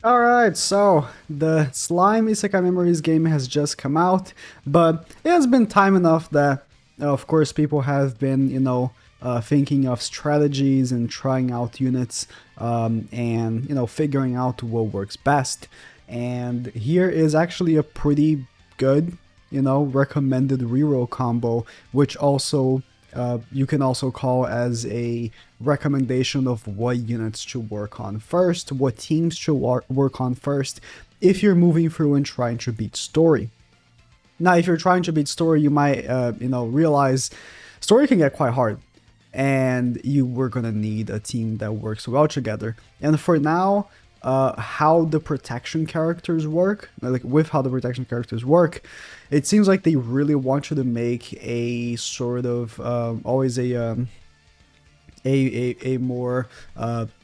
Alright, so the Slime Isekai Memories game has just come out, but it has been time enough that, of course, people have been, thinking of strategies and trying out units, and, figuring out what works best. And here is actually a pretty good, recommended reroll combo, which also you can also call as a recommendation of what units to work on first, what teams to work on first, if you're moving through and trying to beat story. Now, if you're trying to beat story, you might, realize story can get quite hard, and you were gonna need a team that works well together. And for now, how the protection characters work, like with how the protection characters work, it seems like they really want you to make a sort of always a more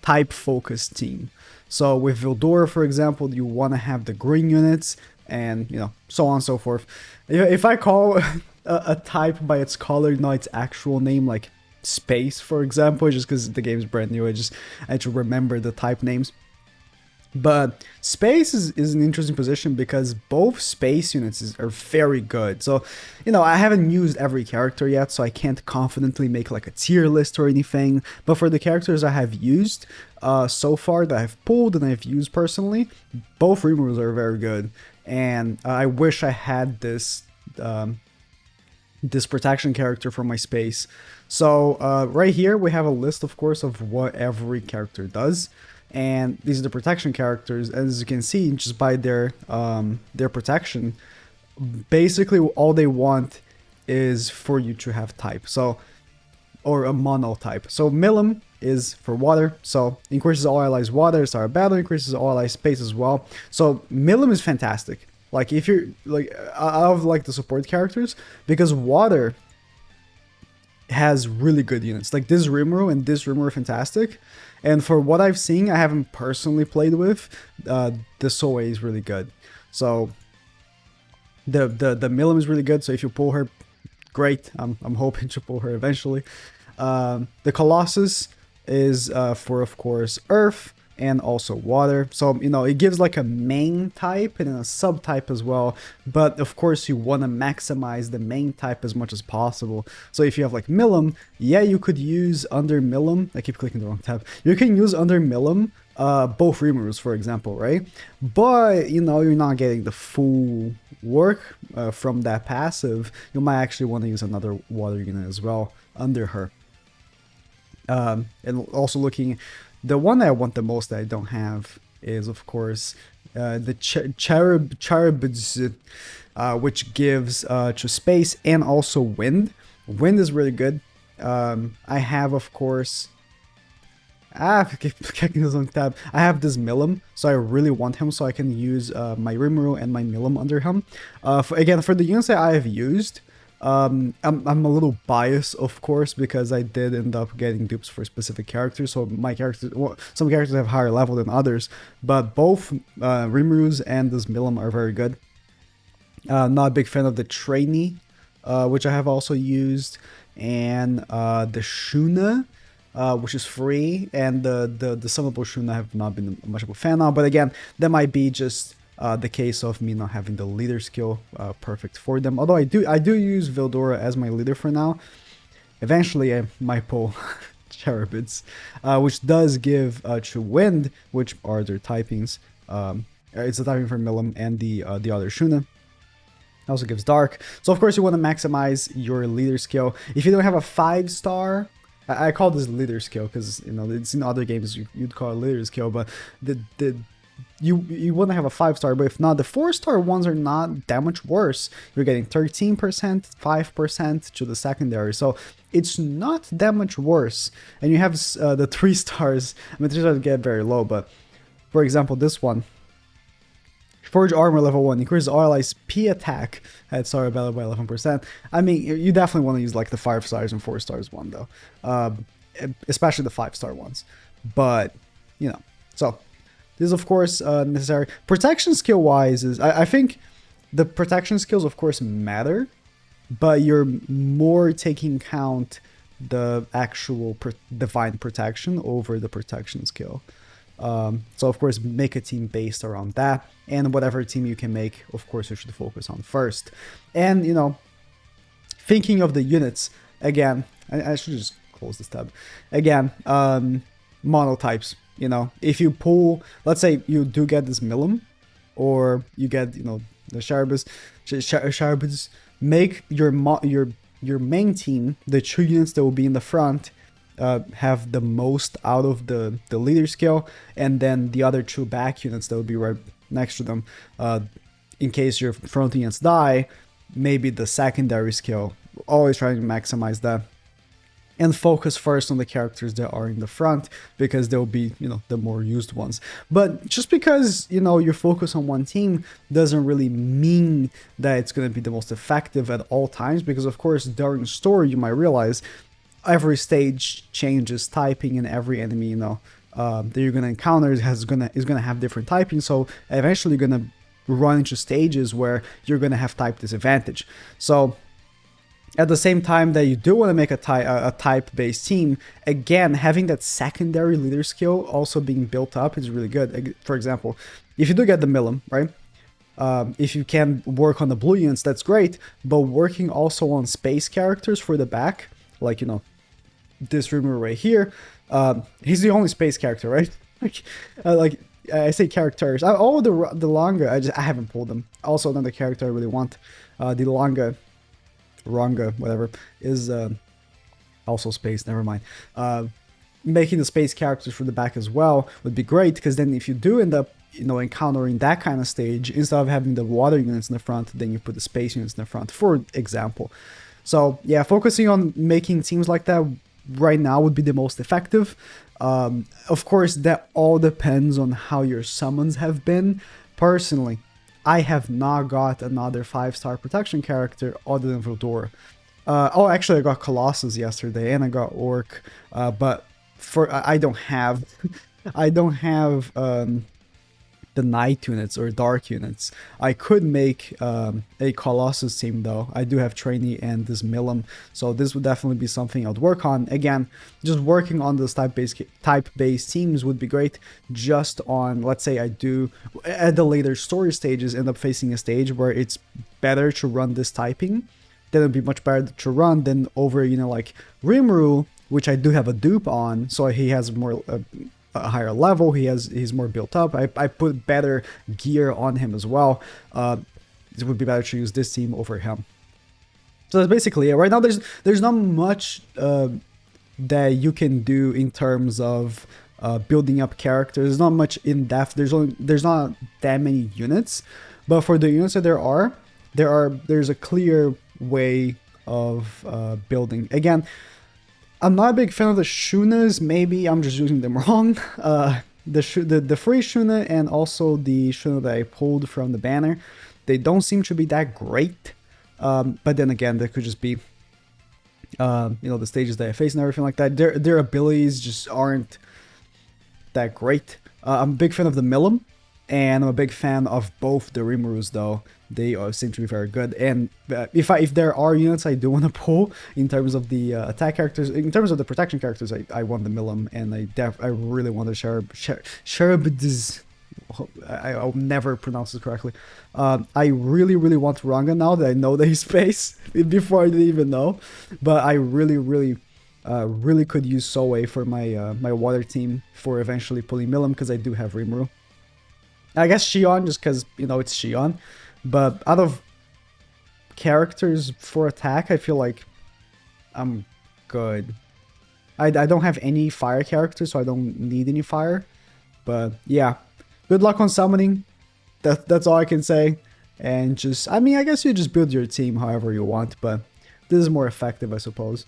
type focused team. So with Vildora, for example, you want to have the green units, and so on and so forth. If I call a type by its color, not its actual name, like space, for example, just because the game's brand new, I had to remember the type names. But space is an interesting position because both space units are very good. So, I haven't used every character yet, so I can't confidently make like a tier list or anything. But for the characters I have used so far, that I've pulled and I've used personally, both removals are very good. And I wish I had this protection character for my space. So right here we have a list, of course, of what every character does. And these are the protection characters. As you can see, just by their protection, basically all they want is for you to have type. So, or a mono type. So Milim is for water, so increases all allies water. Start a battle, increases all allies space as well. So Milim is fantastic. Like if you're like out of like the support characters, because water has really good units. Like this Rimuru and this Rimuru are fantastic. And for what I've seen, I haven't personally played with, the Soe is really good. So the Milim is really good. So if you pull her, great. I'm hoping to pull her eventually. The Colossus is for, of course, Earth and also water. So, it gives like a main type and a subtype as well. But of course, you want to maximize the main type as much as possible. So if you have like Milim, yeah, you could use under Milim. I keep clicking the wrong tab. You can use under Milim both Rimurus, for example, right? But, you're not getting the full work from that passive. You might actually want to use another water unit as well under her. And also looking, the one that I want the most that I don't have is, of course, the Charibids, which gives to space and also wind. Wind is really good. I have, of course, keep clicking this on tab. I have this Milim, so I really want him, so I can use my Rimuru and my Milim under him. Again, for the units that I have used, I'm a little biased, of course, because I did end up getting dupes for specific characters. So my characters, well, some characters have higher level than others, but both Rimurus and this Milim are very good. Not a big fan of the Trainee, which I have also used, and the Shuna, which is free, and the summonable Shuna I have not been much of a fan of. But again, that might be just the case of me not having the leader skill perfect for them. Although I do use Vildora as my leader for now. Eventually I might pull Cherubids, which does give True Wind, which are their typings. It's a typing for Milim and the other Shuna. Also gives Dark. So of course you want to maximize your leader skill. If you don't have a 5-star, I call this leader skill because it's in other games you'd call it leader skill, but you want to have a 5-star, but if not, the 4-star ones are not that much worse. You're getting 13%, 5% to the secondary, so it's not that much worse. And you have the 3 stars. I mean, 3 stars get very low, but for example, this one, Forge Armor level 1, increases all allies P attack at Star Battle by 11%. I mean, you definitely want to use like the 5 stars and 4 stars one though, especially the 5-star ones. But so this is of course necessary. Protection skill wise is I think the protection skills of course matter, but you're more taking count the actual divine protection over the protection skill. So of course, make a team based around that, and whatever team you can make, of course, you should focus on first. And thinking of the units again, I should just close this tab again. Monotypes. If you pull, let's say you do get this Milim, or you get the Sharbas, make your main team, the 2 units that will be in the front, have the most out of the leader skill, and then the other 2 back units that will be right next to them. In case your front units die, maybe the secondary skill. Always trying to maximize that. And focus first on the characters that are in the front, because they'll be, the more used ones. But just because, you focus on one team doesn't really mean that it's going to be the most effective at all times, because of course, during the story, you might realize every stage changes typing, and every enemy, that you're going to encounter is going to have different typing. So eventually you're going to run into stages where you're going to have type disadvantage. So at the same time that you do want to make a type-based team, again, having that secondary leader skill also being built up is really good. For example, if you do get the Milim, right? If you can work on the blue units, that's great. But working also on space characters for the back, like, this Rimuru right here, he's the only space character, right? Like I say characters. All the Langa, I haven't pulled them. Also, another character I really want, the Ranga, whatever, is also space, never mind. Making the space characters for the back as well would be great, because then if you do end up, encountering that kind of stage, instead of having the water units in the front, then you put the space units in the front, for example. So yeah, focusing on making teams like that right now would be the most effective. Of course, that all depends on how your summons have been. Personally, I have not got another 5-star protection character other than Vildor. Actually, I got Colossus yesterday, and I got Orc, but I don't have the night units or dark units. I could make a Colossus team though. I do have Trainee and this Milim, so this would definitely be something I'd work on. Again, just working on those type-based teams would be great. Just on, let's say I do at the later story stages end up facing a stage where it's better to run this typing, then it'd be much better to run than over like Rimuru, which I do have a dupe on, so he has more a higher level, he's more built up. I put better gear on him as well. It would be better to use this team over him. So that's basically it. Right now there's not much that you can do in terms of building up characters. There's not much in depth. There's not that many units, but for the units that there's a clear way of building. Again, I'm not a big fan of the Shunas. Maybe I'm just using them wrong. The free Shuna and also the Shuna that I pulled from the banner, they don't seem to be that great. But then again, they could just be, the stages that I face and everything like that. Their abilities just aren't that great. I'm a big fan of the Milim, and I'm a big fan of both the Rimurus though. They seem to be very good. And if there are units I do want to pull in terms of the attack characters, in terms of the protection characters, I want the Milim, and I really want the Sharabdiz. I'll never pronounce it correctly. I really want Ranga now that I know that he's space. Before I didn't even know, but I really could use Soe for my my water team for eventually pulling Milim, because I do have Rimuru. I guess Shion, just because it's Shion. But out of characters for attack, I feel like I'm good. I don't have any fire characters, so I don't need any fire. But yeah, good luck on summoning. That's all I can say. And I guess you just build your team however you want, but this is more effective, I suppose.